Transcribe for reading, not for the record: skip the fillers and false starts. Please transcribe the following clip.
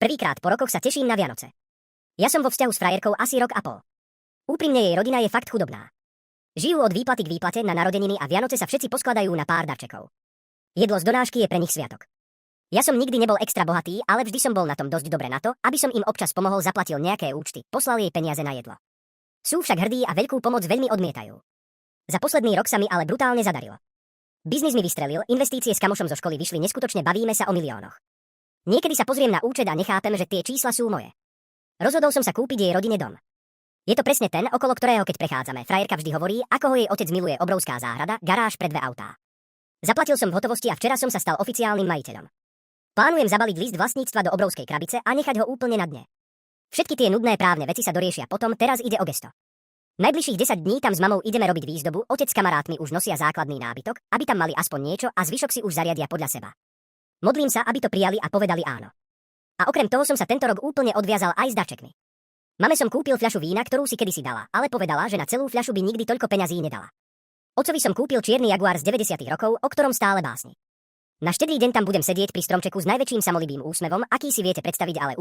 Prvýkrát po rokoch sa teším na Vianoce. Ja som vo vzťahu s frajerkou asi rok a pol. Úprimne jej rodina je fakt chudobná. Žijú od výplaty k výplate na narodeniny a Vianoce sa všetci poskladajú na pár darčekov. Jedlo z donášky je pre nich sviatok. Ja som nikdy nebol extra bohatý, ale vždy som bol na tom dosť dobre na to, aby som im občas pomohol, zaplatil nejaké účty, poslal jej peniaze na jedlo. Sú však hrdí a veľkú pomoc veľmi odmietajú. Za posledný rok sa mi ale brutálne zadarilo. Biznis mi vystrelil, investície s kamošom zo školy vyšli neskutočne, bavíme sa o miliónoch. Niekedy sa pozriem na účet a nechápem, že tie čísla sú moje. Rozhodol som sa kúpiť jej rodine dom. Je to presne ten, okolo ktorého keď prechádzame, frajerka vždy hovorí, ako ho jej otec miluje, obrovská záhrada, garáž pre 2 autá. Zaplatil som v hotovosti a včera som sa stal oficiálnym majiteľom. Plánujem zabaliť list vlastníctva do obrovskej krabice a nechať ho úplne na dne. Všetky tie nudné právne veci sa doriešia potom, teraz ide o gesto. Najbližších 10 dní tam s mamou ideme robiť výzdobu, otec s kamarátmi už nosia základný nábytok, aby tam mali aspoň niečo a zvyšok si už zariadia podľa seba. Modlím sa, aby to prijali a povedali áno. A okrem toho som sa tento rok úplne odviazal aj s darčekmi. Mame som kúpil fľašu vína, ktorú si kedysi dala, ale povedala, že na celú fľašu by nikdy toľko peňazí nedala. Otcovi som kúpil čierny Jaguar z 90. rokov, o ktorom stále básni. Na štedrý deň tam budem sedieť pri stromčeku s najväčším samolibým úsmevom, aký si viete predstaviť, ale